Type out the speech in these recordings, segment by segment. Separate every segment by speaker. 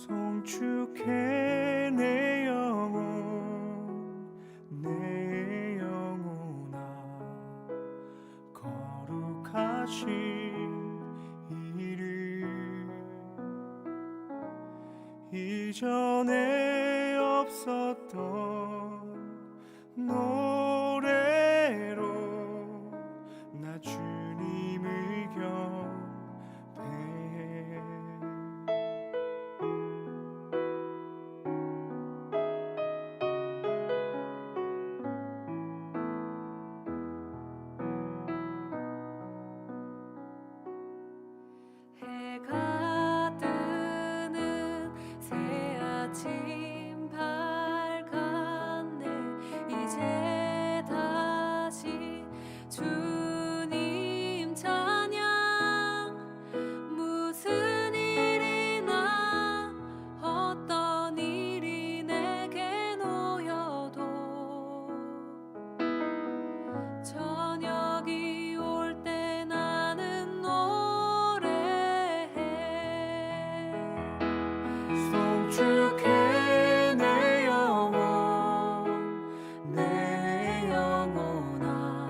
Speaker 1: 송축해 내 영혼 내 영혼아 거룩하신 이름 이전에 없었던 노래로 나 주님을 경배해
Speaker 2: 해가 뜨는 새 아침 밝았네. 이제 다시 주님 찬양. 무슨 일이나 어떤 일이 내게 놓여도 저녁이 올 때 나는
Speaker 1: 송축해 내 영혼 내 영혼아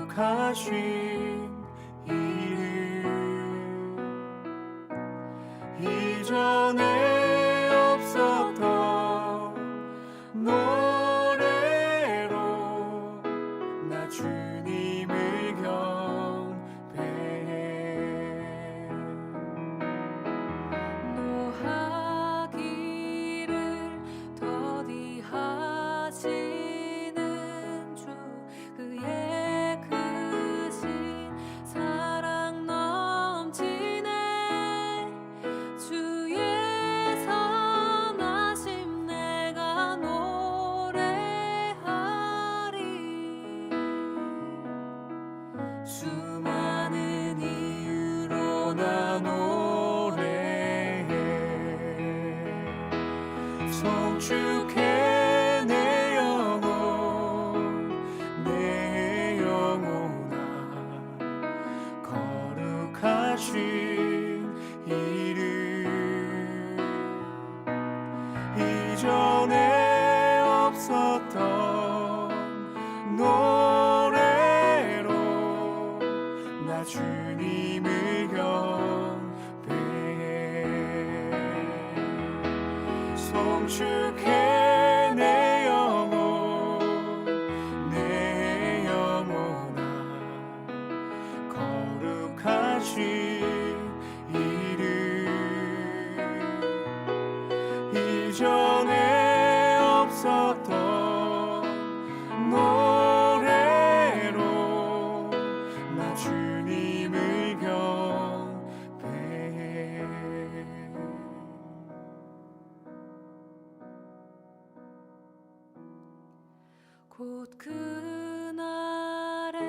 Speaker 1: 거룩하신 이름 이전에 없었던 노래로 나 주님을 경배해
Speaker 2: 노하기를 더디하시는 주 그의 크신 사랑 넘치네. 주의 선하심 내가 노래하리.
Speaker 1: 수많은 이유로 나 노래해 송축해 내 영혼 내 영혼아 거룩하신 이름 이전에 없었던 노래로 나 주님을 경배해 송축해 내 영혼 내 영혼아 거룩하신 이름 이전에 없었던 노래로 나 주님을 경배해
Speaker 2: 곧 그날에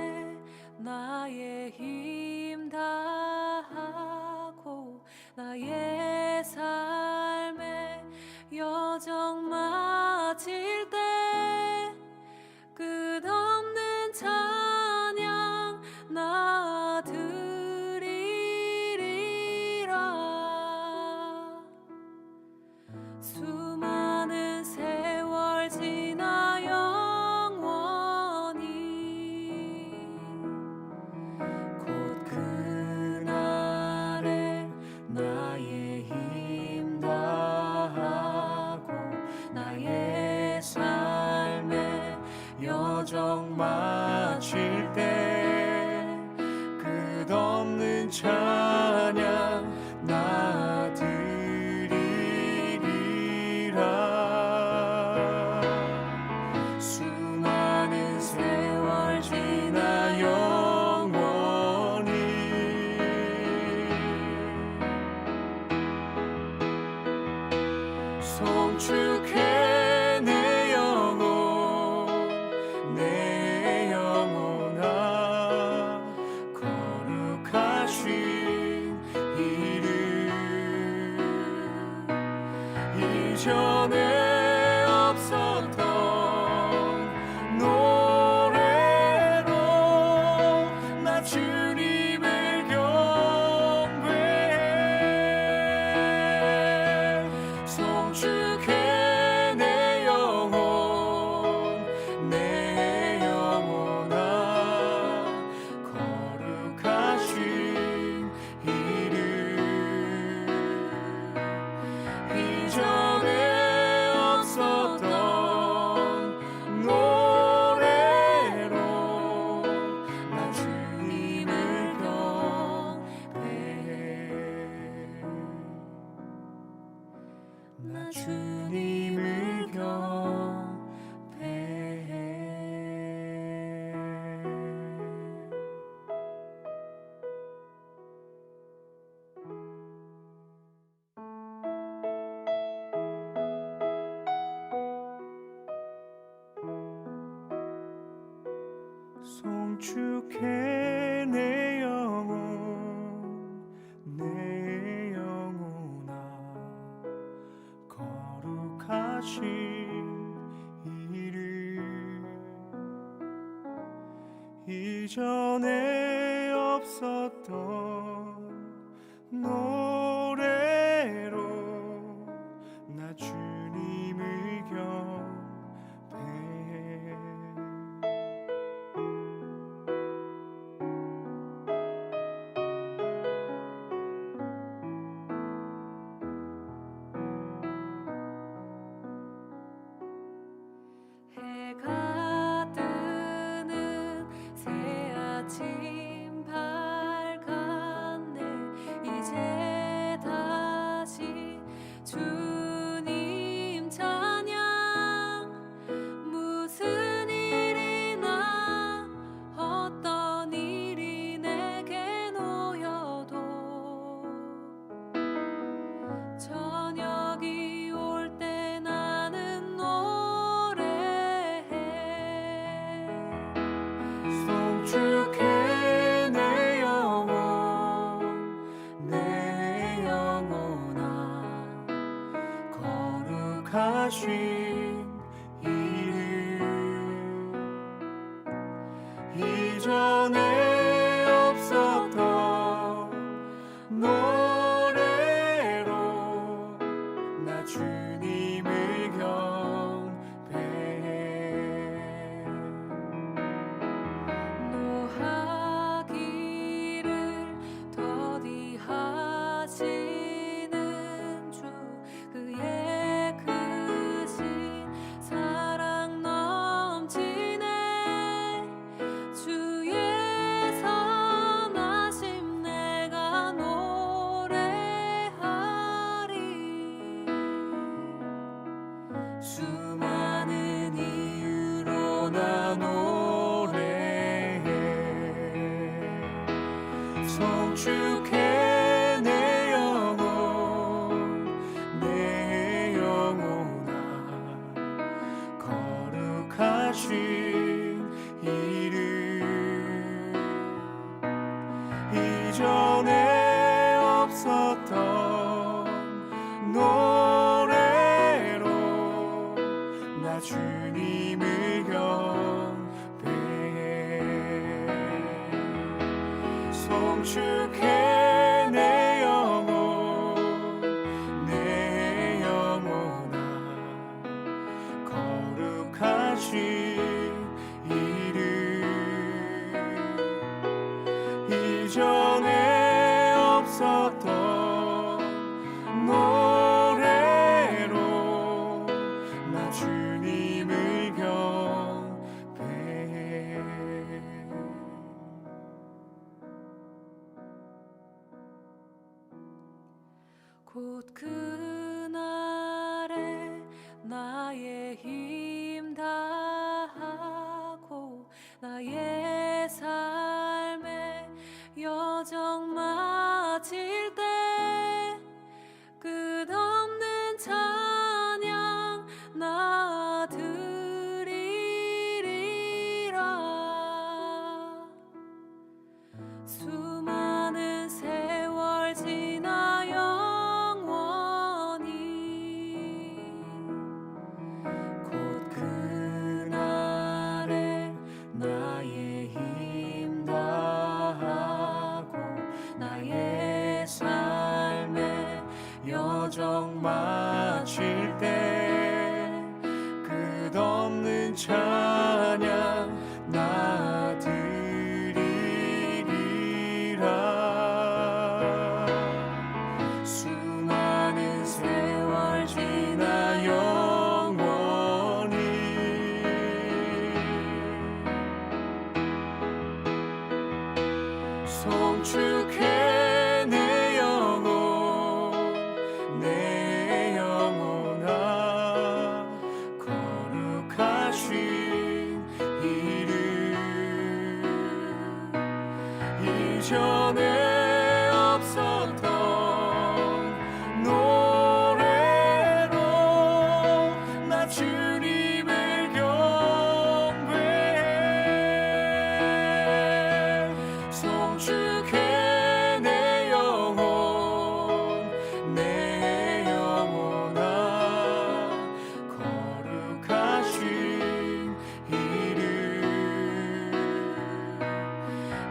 Speaker 2: 나의 힘 다하고 나의 삶의 여정 마칠 때 끝없는 찬양 나 드리리라. 수많은 세월 지나 영원히 곧 그날에 나의 힘 다하고 나의 삶의 여정 마칠 때 끝없는 찬양 나 드리리라. 수많은 세월 지나 영원히 송축해 내 영혼 내 영혼아
Speaker 1: 송축해 내 영혼 내 영혼아 거룩하신 이름 이전에 없었던 노래로 나 주님을 경배해
Speaker 2: 해가 뜨는 새 아침 밝았네 이제 다시 주님 찬양 무슨 일이나 어떤 일이 내게 놓여도 저녁이 올 때 나는 노래해
Speaker 1: 송축해 내 영혼 내 영혼아 거룩하신 이름 이전에 없었던 노래로 나 주님을 경배해
Speaker 2: 노하기를 더디하시는 주 그의 크신 사랑 넘치네 주의 선하심 내가 노래하리 수많은 이유로 나 노래해
Speaker 1: 송축해 내 영혼 내 영혼아 거룩하신 이름 이전에 없었던 노래로 나 주님을 경배해 송축해 내 영혼 내 영혼아 거룩하신 이름 이전에 없었던 노래로 나 주님을 경배해
Speaker 2: 곧 그날에 나의 힘 다하고 나의 삶의 여정 마칠 때 끝없는 찬양 나 드리리라 수많은 세월 지나 영원히 곧 그날에 나의 힘 다하고 나의 삶의 여정 마칠 때 끝없는 찬양 나 드리리라 수많은 세월 지나 영원히 송축해 내 영혼 내 영혼아 거룩하신 이름 이전에 없었던 노래로 나 주님을 경배해
Speaker 1: 주께 내 영혼아 거룩하신 이름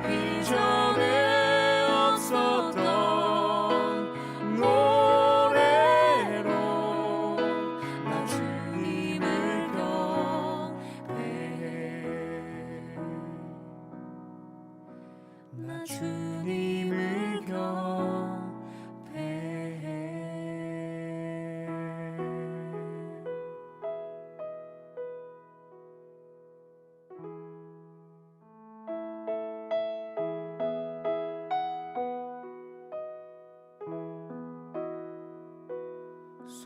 Speaker 1: 이전에 없었던 노래로 나 주님을 경배해 나 주님을 경배해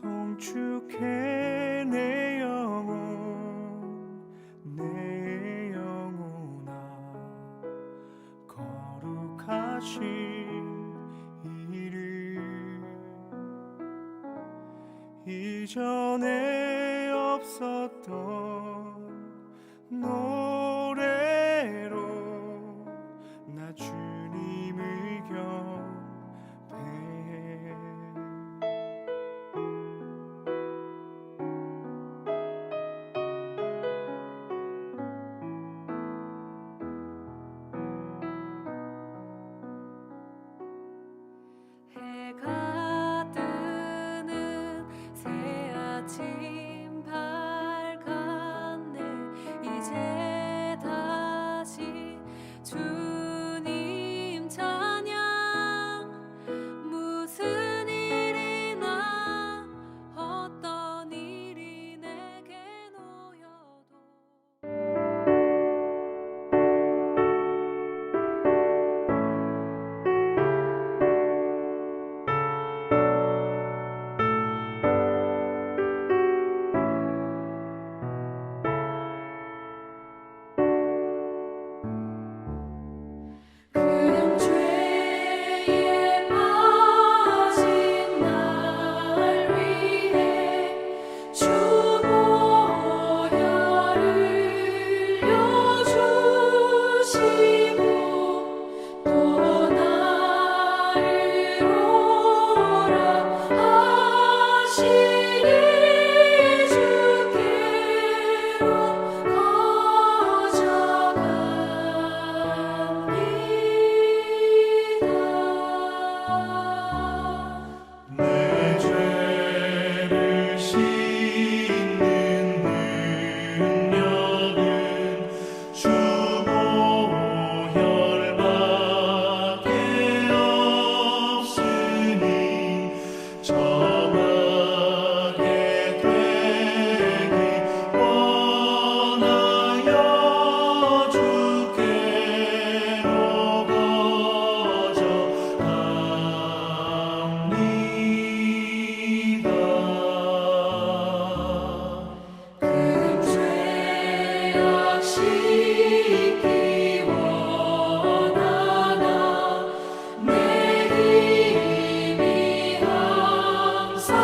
Speaker 1: 송축해 내 영혼아 거룩하신 이름 이전에 없었던 노래로 나 주님을 경배해
Speaker 2: 해가 뜨는 새 아침 밝았네 이제 다시 주님 찬양 무슨 일이나 어떤 일이 내게 놓여도 그냥 죄에 빠진 날 위해 주 보혈을 흘려주시고 또 나를 오라 하시니 주께로 가져갑니다.
Speaker 1: 내 죄를 씻는 능력은 주 보혈밖에 없으니 정하게 되기 원하여 주께로 거져갑니다.
Speaker 2: 그 죄악 씻기 원하나 내 힘이 항상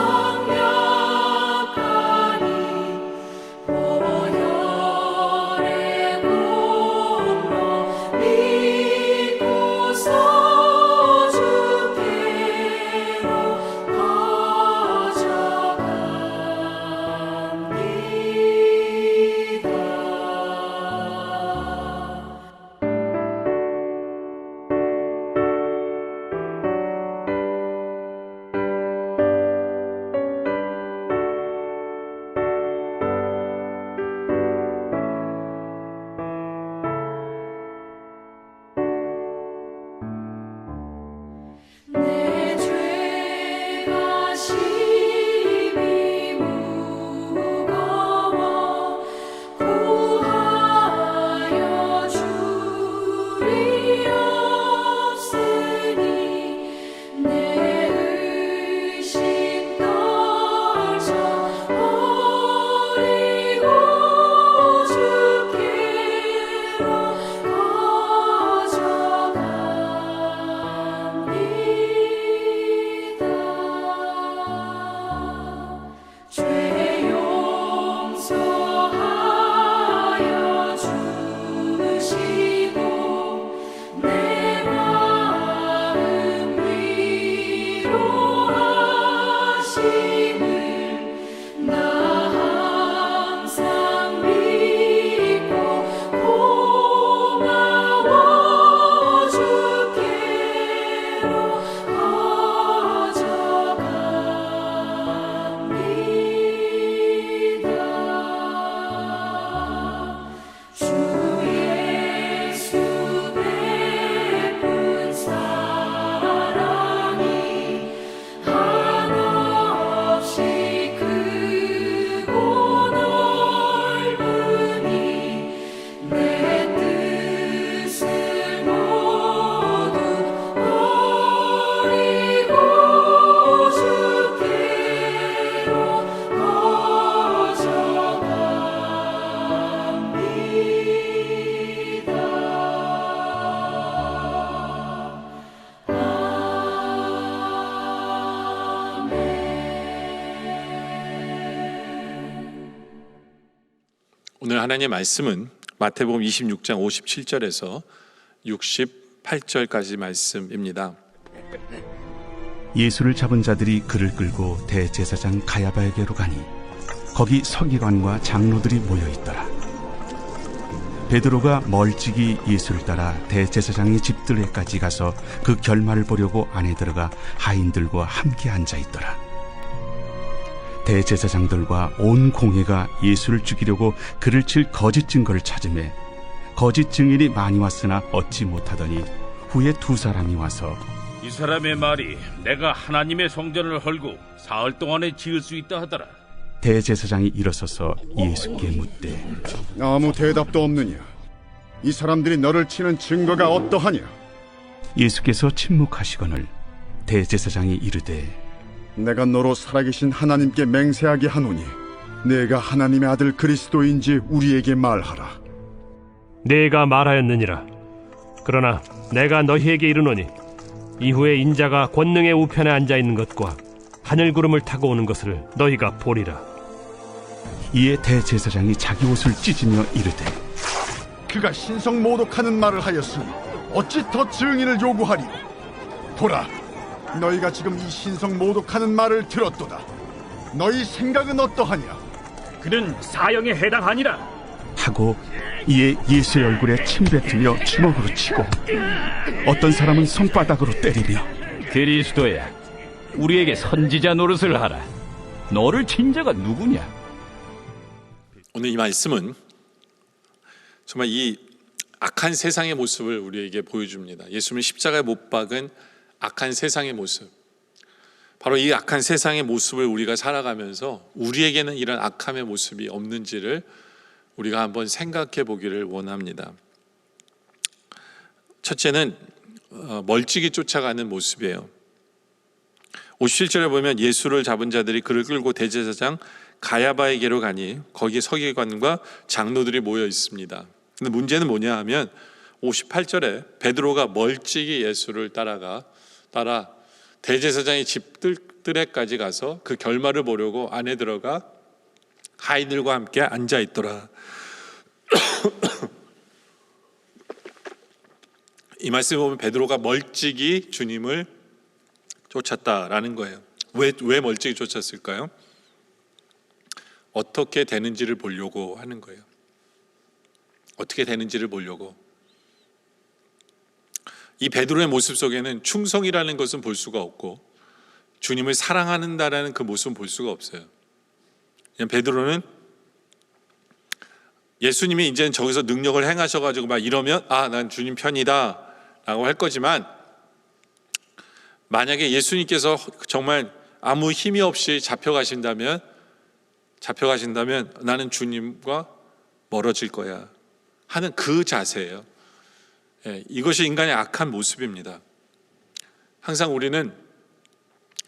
Speaker 2: 약하니 보혈의 공로 믿고서 주께로 가져갑니다.
Speaker 3: 하나님의 말씀은 마태복음 26장 57절에서 68절까지 말씀입니다.
Speaker 4: 예수를 잡은 자들이 그를 끌고 대제사장 가야바에게로 가니 거기 서기관과 장로들이 모여 있더라. 베드로가 멀찍이 예수를 따라 대제사장의 집들에까지 가서 그 결말을 보려고 안에 들어가 하인들과 함께 앉아 있더라. 대제사장들과 온 공회가 예수를 죽이려고 그를 칠 거짓 증거를 찾으매 거짓 증인이 많이 왔으나 얻지 못하더니 후에 두 사람이 와서
Speaker 5: 이 사람의 말이 내가 하나님의 성전을 헐고 사흘 동안에 지을 수 있다 하더라.
Speaker 4: 대제사장이 일어서서 예수께 묻되
Speaker 6: 아무 대답도 없느냐? 이 사람들이 너를 치는 증거가 어떠하냐?
Speaker 4: 예수께서 침묵하시거늘 대제사장이 이르되
Speaker 6: 내가 너로 살아계신 하나님께 맹세하게 하노니 내가 하나님의 아들 그리스도인지 우리에게 말하라.
Speaker 7: 내가 말하였느니라. 그러나 내가 너희에게 이르노니 이후에 인자가 권능의 우편에 앉아 있는 것과 하늘 구름을 타고 오는 것을 너희가 보리라.
Speaker 4: 이에 대제사장이 자기 옷을 찢으며 이르되
Speaker 6: 그가 신성 모독하는 말을 하였으니 어찌 더 증인을 요구하리요? 보라, 너희가 지금 이 신성 모독하는 말을 들었도다. 너희 생각은 어떠하냐?
Speaker 5: 그는 사형에 해당하니라.
Speaker 4: 하고 이에 예수의 얼굴에 침 뱉으며 주먹으로 치고 어떤 사람은 손바닥으로 때리며
Speaker 8: 그리스도야, 우리에게 선지자 노릇을 하라. 너를 친 자가 누구냐?
Speaker 3: 오늘 이 말씀은 정말 이 악한 세상의 모습을 우리에게 보여줍니다. 예수님은 십자가에 못 박은 악한 세상의 모습, 바로 이 악한 세상의 모습을 우리가 살아가면서 우리에게는 이런 악함의 모습이 없는지를 우리가 한번 생각해 보기를 원합니다. 첫째는 멀찍이 쫓아가는 모습이에요. 57절에 보면 예수를 잡은 자들이 그를 끌고 대제사장 가야바에게로 가니 거기에 서기관과 장로들이 모여 있습니다. 근데 문제는 뭐냐 하면 58절에 베드로가 멀찍이 예수를 따라 대제사장의 집들에까지 가서 그 결말을 보려고 안에 들어가 하인들과 함께 앉아 있더라. 이 말씀을 보면 베드로가 멀찍이 주님을 쫓았다라는 거예요. 왜 멀찍이 쫓았을까요? 어떻게 되는지를 보려고 하는 거예요. 어떻게 되는지를 보려고. 이 베드로의 모습 속에는 충성이라는 것은 볼 수가 없고 주님을 사랑한다라는 그 모습은 볼 수가 없어요. 그냥 베드로는 예수님이 이제는 저기서 능력을 행하셔가지고 막 이러면 난 주님 편이다 라고 할 거지만, 만약에 예수님께서 정말 아무 힘이 없이 잡혀가신다면 나는 주님과 멀어질 거야 하는 그 자세예요. 이것이 인간의 악한 모습입니다. 항상 우리는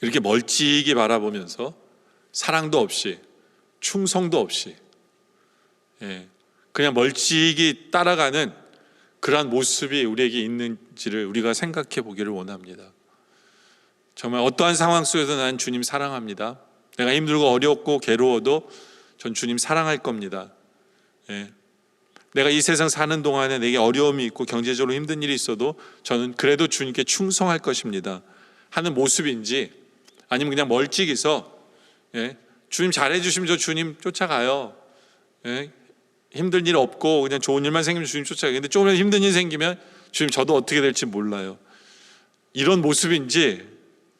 Speaker 3: 이렇게 멀찍이 바라보면서 사랑도 없이 충성도 없이 그냥 멀찍이 따라가는 그러한 모습이 우리에게 있는지를 우리가 생각해 보기를 원합니다. 정말 어떠한 상황 속에서 나는 주님 사랑합니다. 내가 힘들고 어렵고 괴로워도 전 주님 사랑할 겁니다. 내가 이 세상 사는 동안에 내게 어려움이 있고 경제적으로 힘든 일이 있어도 저는 그래도 주님께 충성할 것입니다 하는 모습인지, 아니면 그냥 멀찍이서 주님 잘해주시면 저 주님 쫓아가요. 힘든 일 없고 그냥 좋은 일만 생기면 주님 쫓아가요. 근데 조금이라도 힘든 일 생기면 주님 저도 어떻게 될지 몰라요. 이런 모습인지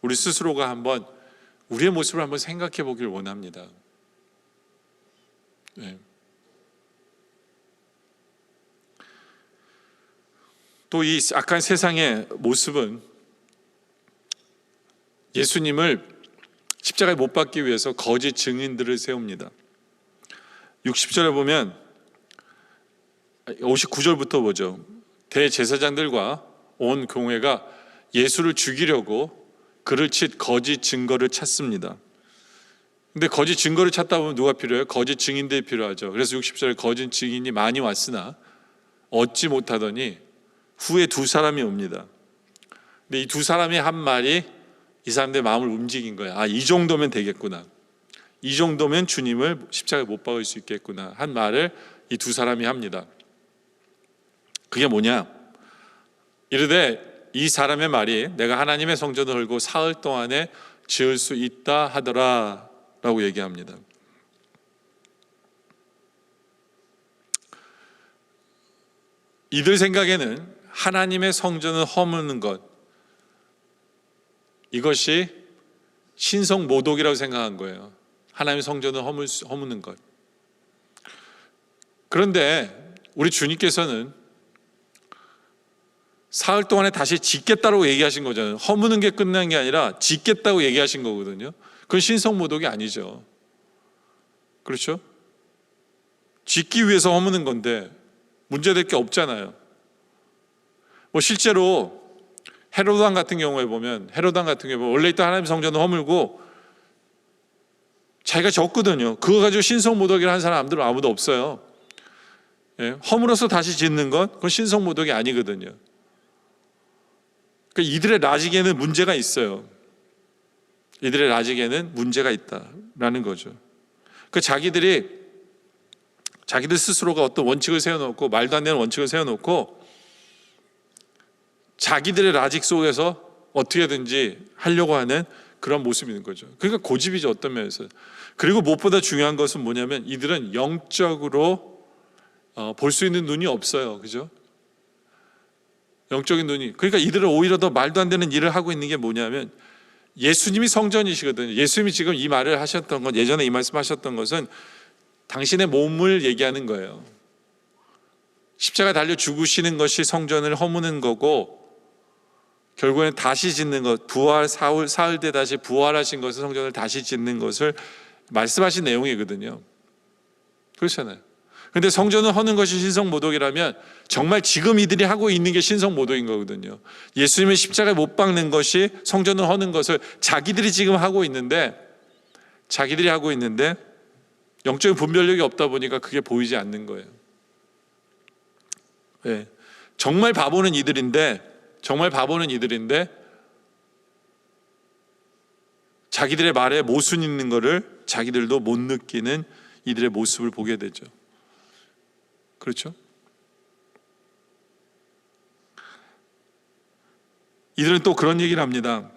Speaker 3: 우리 스스로가 한번 우리의 모습을 한번 생각해 보길 원합니다. 또 이 악한 세상의 모습은 예수님을 십자가에 못 박기 위해서 거짓 증인들을 세웁니다. 60절에 보면 59절부터 보죠. 대제사장들과 온 공회가 예수를 죽이려고 그를 친 거짓 증거를 찾습니다. 근데 거짓 증거를 찾다 보면 누가 필요해요? 거짓 증인들이 필요하죠. 그래서 60절에 거짓 증인이 많이 왔으나 얻지 못하더니 후에 두 사람이 옵니다. 근데 이 두 사람이 한 말이 이 사람들의 마음을 움직인 거예요. 이 정도면 되겠구나. 이 정도면 주님을 십자가에 못 박을 수 있겠구나 한 말을 이 이 두 사람이 합니다. 그게 뭐냐? 이르되 이 사람의 말이 내가 하나님의 성전을 헐고 사흘 동안에 지을 수 있다 하더라 라고 얘기합니다. 이들 생각에는 하나님의 성전을 허무는 것, 이것이 신성모독이라고 생각한 거예요. 하나님의 성전을 허무는 것. 그런데 우리 주님께서는 사흘 동안에 다시 짓겠다고 얘기하신 거잖아요. 허무는 게 끝난 게 아니라 짓겠다고 얘기하신 거거든요. 그건 신성모독이 아니죠. 그렇죠? 짓기 위해서 허무는 건데 문제될 게 없잖아요. 뭐 실제로 헤로드 왕 같은 경우에 보면 원래 있던 하나님의 성전을 허물고 자기가 졌거든요. 그거 가지고 신성모독이라 한 사람들은 아무도 없어요. 예, 허물어서 다시 짓는 건 그건 신성모독이 아니거든요. 그러니까 이들의 라직에는 문제가 있어요. 이들의 라직에는 문제가 있다라는 거죠. 그 자기들 스스로가 어떤 원칙을 세워놓고 말도 안 되는 원칙을 세워놓고 자기들의 라직 속에서 어떻게든지 하려고 하는 그런 모습이 있는 거죠. 그러니까 고집이죠, 어떤 면에서. 그리고 무엇보다 중요한 것은 뭐냐면 이들은 영적으로 볼 수 있는 눈이 없어요. 그죠? 영적인 눈이. 그러니까 이들은 오히려 더 말도 안 되는 일을 하고 있는 게 뭐냐면 예수님이 성전이시거든요. 예수님이 지금 이 말을 하셨던 건, 예전에 이 말씀 하셨던 것은 당신의 몸을 얘기하는 거예요. 십자가 달려 죽으시는 것이 성전을 허무는 거고 결국에는 다시 짓는 것, 사흘 때 다시 부활하신 것을 성전을 다시 짓는 것을 말씀하신 내용이거든요. 그렇잖아요. 근데 성전을 허는 것이 신성모독이라면 정말 지금 이들이 하고 있는 게 신성모독인 거거든요. 예수님의 십자가에 못 박는 것이 성전을 허는 것을 자기들이 지금 하고 있는데 영적인 분별력이 없다 보니까 그게 보이지 않는 거예요. 네. 정말 바보는 이들인데 자기들의 말에 모순 있는 것을 자기들도 못 느끼는 이들의 모습을 보게 되죠. 그렇죠? 이들은 또 그런 얘기를 합니다.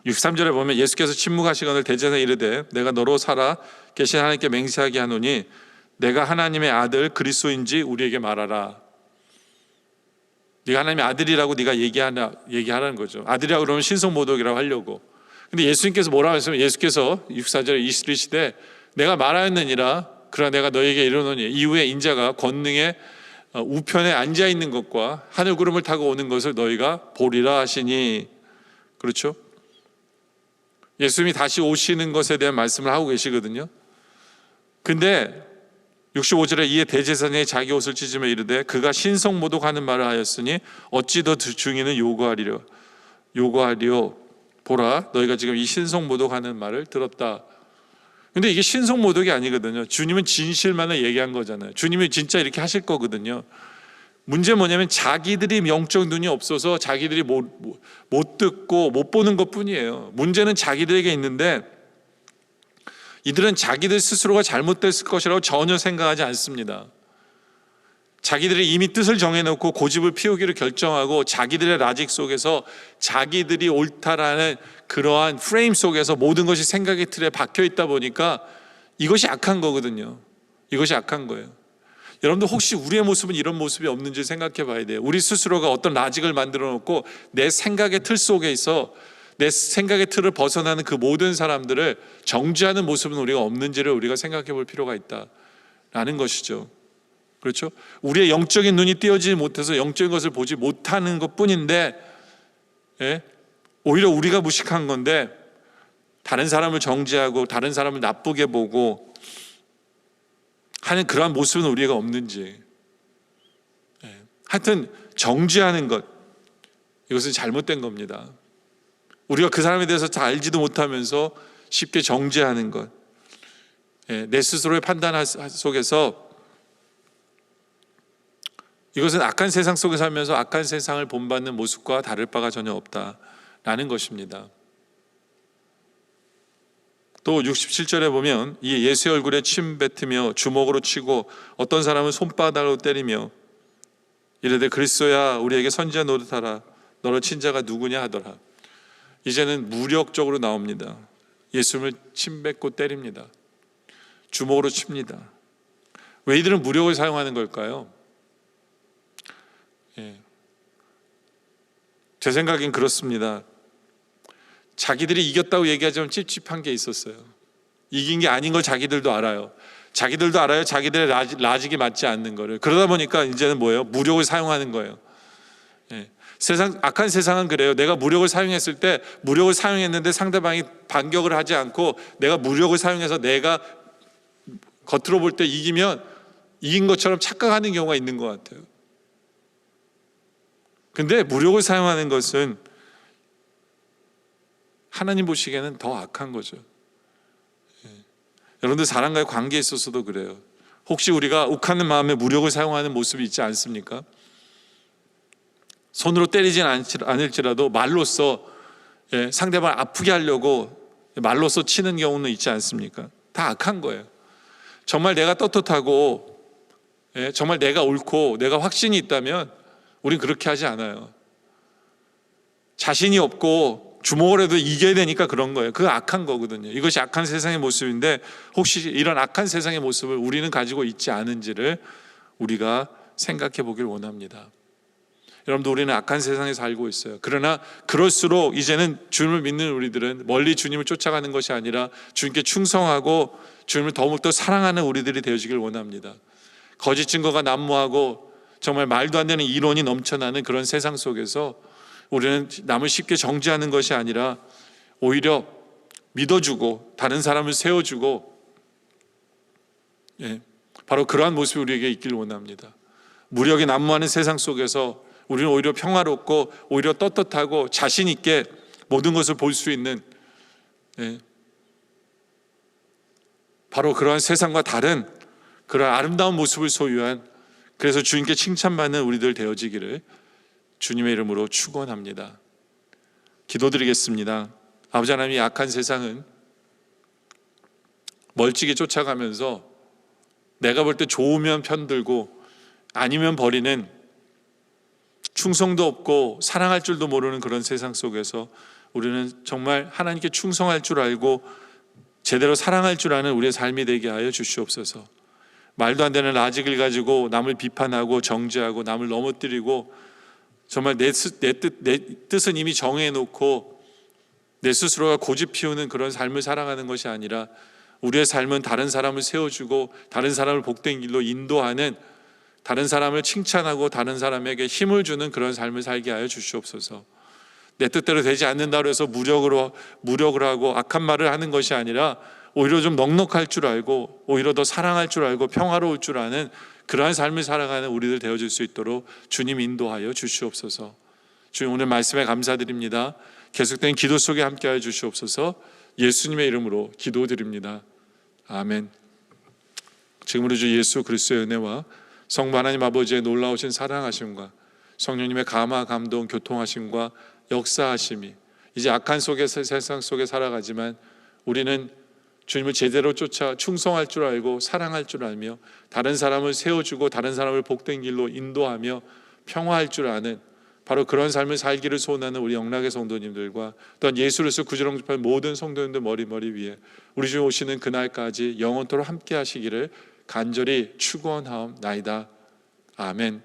Speaker 3: 63절에 보면 예수께서 침묵하시거늘 대제사장에 이르되 내가 너로 살아 계신 하나님께 맹세하게 하노니 내가 하나님의 아들 그리스도인지 우리에게 말하라. 네가 하나님의 아들이라고 네가 얘기하라는 거죠. 아들이라고 그러면 신성모독이라고 하려고. 근데 예수님께서 뭐라고 했으면 예수께서 64절에 이르시되 내가 말하였느니라. 그러나 내가 너에게 이르노니 이후에 인자가 권능의 우편에 앉아 있는 것과 하늘 구름을 타고 오는 것을 너희가 보리라 하시니. 그렇죠? 예수님이 다시 오시는 것에 대한 말씀을 하고 계시거든요. 근데 65절에 이에 대제사장이 자기 옷을 찢으며 이르되 그가 신성모독하는 말을 하였으니 어찌 더 증인은 요구하리요. 보라, 너희가 지금 이 신성모독하는 말을 들었다. 근데 이게 신성모독이 아니거든요. 주님은 진실만을 얘기한 거잖아요. 주님이 진짜 이렇게 하실 거거든요. 문제는 뭐냐면 자기들이 영적 눈이 없어서 자기들이 못 듣고 못 보는 것뿐이에요. 문제는 자기들에게 있는데 이들은 자기들 스스로가 잘못됐을 것이라고 전혀 생각하지 않습니다. 자기들이 이미 뜻을 정해놓고 고집을 피우기로 결정하고 자기들의 라직 속에서 자기들이 옳다라는 그러한 프레임 속에서 모든 것이 생각의 틀에 박혀 있다 보니까 이것이 악한 거거든요. 이것이 악한 거예요. 여러분들 혹시 우리의 모습은 이런 모습이 없는지 생각해 봐야 돼요. 우리 스스로가 어떤 라직을 만들어 놓고 내 생각의 틀 속에 있어 내 생각의 틀을 벗어나는 그 모든 사람들을 정죄하는 모습은 우리가 없는지를 우리가 생각해 볼 필요가 있다라는 것이죠. 그렇죠? 우리의 영적인 눈이 띄어지지 못해서 영적인 것을 보지 못하는 것뿐인데 오히려 우리가 무식한 건데 다른 사람을 정죄하고 다른 사람을 나쁘게 보고 하는 그러한 모습은 우리가 없는지. 하여튼 정죄하는 것, 이것은 잘못된 겁니다. 우리가 그 사람에 대해서 잘 알지도 못하면서 쉽게 정죄하는 것, 내 스스로의 판단 속에서 이것은 악한 세상 속에 살면서 악한 세상을 본받는 모습과 다를 바가 전혀 없다라는 것입니다. 또 67절에 보면 이 예수의 얼굴에 침 뱉으며 주먹으로 치고 어떤 사람은 손바닥으로 때리며 이르되 그리스도야 우리에게 선지자 노릇하라 너로 친자가 누구냐 하더라. 이제는 무력적으로 나옵니다. 예수님을 침 뱉고 때립니다. 주먹으로 칩니다. 왜 이들은 무력을 사용하는 걸까요? 제 생각엔 그렇습니다. 자기들이 이겼다고 얘기하자면 찝찝한 게 있었어요. 이긴 게 아닌 걸 자기들도 알아요. 자기들도 알아요. 자기들의 라직이 맞지 않는 거를. 그러다 보니까 이제는 뭐예요? 무력을 사용하는 거예요. 악한 세상은 그래요. 내가 무력을 사용했을 때 무력을 사용했는데 상대방이 반격을 하지 않고 내가 무력을 사용해서 내가 겉으로 볼 때 이기면 이긴 것처럼 착각하는 경우가 있는 것 같아요. 근데 무력을 사용하는 것은 하나님 보시기에는 더 악한 거죠. 여러분들 사람과의 관계에 있어서도 그래요. 혹시 우리가 욱하는 마음에 무력을 사용하는 모습이 있지 않습니까? 손으로 때리진 않을지라도 말로써 상대방을 아프게 하려고 말로써 치는 경우는 있지 않습니까? 다 악한 거예요. 정말 내가 떳떳하고 정말 내가 옳고 내가 확신이 있다면 우린 그렇게 하지 않아요. 자신이 없고 주먹을 해도 이겨야 되니까 그런 거예요. 그거 악한 거거든요. 이것이 악한 세상의 모습인데 혹시 이런 악한 세상의 모습을 우리는 가지고 있지 않은지를 우리가 생각해 보길 원합니다. 여러분들 우리는 악한 세상에 살고 있어요. 그러나 그럴수록 이제는 주님을 믿는 우리들은 멀리 주님을 쫓아가는 것이 아니라 주님께 충성하고 주님을 더욱더 사랑하는 우리들이 되어지길 원합니다. 거짓 증거가 난무하고 정말 말도 안 되는 이론이 넘쳐나는 그런 세상 속에서 우리는 남을 쉽게 정죄하는 것이 아니라 오히려 믿어주고 다른 사람을 세워주고 바로 그러한 모습이 우리에게 있기를 원합니다. 무력이 난무하는 세상 속에서 우리는 오히려 평화롭고 오히려 떳떳하고 자신 있게 모든 것을 볼 수 있는 바로 그러한 세상과 다른 그런 아름다운 모습을 소유한 그래서 주님께 칭찬받는 우리들 되어지기를 주님의 이름으로 축원합니다. 기도드리겠습니다. 아버지 하나님, 이 악한 세상은 멀찍이 쫓아가면서 내가 볼 때 좋으면 편들고 아니면 버리는 충성도 없고 사랑할 줄도 모르는 그런 세상 속에서 우리는 정말 하나님께 충성할 줄 알고 제대로 사랑할 줄 아는 우리의 삶이 되게 하여 주시옵소서. 말도 안 되는 라직을 가지고 남을 비판하고 정죄하고 남을 넘어뜨리고 정말 내 뜻은 이미 정해 놓고 내 스스로가 고집 피우는 그런 삶을 살아가는 것이 아니라 우리의 삶은 다른 사람을 세워주고 다른 사람을 복된 길로 인도하는, 다른 사람을 칭찬하고 다른 사람에게 힘을 주는 그런 삶을 살게 하여 주시옵소서. 내 뜻대로 되지 않는다고 해서 무력을 하고 악한 말을 하는 것이 아니라 오히려 좀 넉넉할 줄 알고 오히려 더 사랑할 줄 알고 평화로울 줄 아는 그러한 삶을 살아가는 우리들 되어질 수 있도록 주님 인도하여 주시옵소서. 주님, 오늘 말씀에 감사드립니다. 계속된 기도 속에 함께하여 주시옵소서. 예수님의 이름으로 기도드립니다. 아멘. 지금으로 주 예수 그리스도의 은혜와 성부 하나님 아버지의 놀라우신 사랑하심과 성령님의 감화 감동 교통하심과 역사하심이 이제 악한 속에서 세상 속에 살아가지만 우리는 주님을 제대로 쫓아 충성할 줄 알고 사랑할 줄 알며 다른 사람을 세워주고 다른 사람을 복된 길로 인도하며 평화할 줄 아는 바로 그런 삶을 살기를 소원하는 우리 영락의 성도님들과 또한 예수로서 구주로 영접한 모든 성도님들 머리 위에 우리 주님 오시는 그날까지 영원토록 함께 하시기를 간절히 축원하옵나이다. 아멘.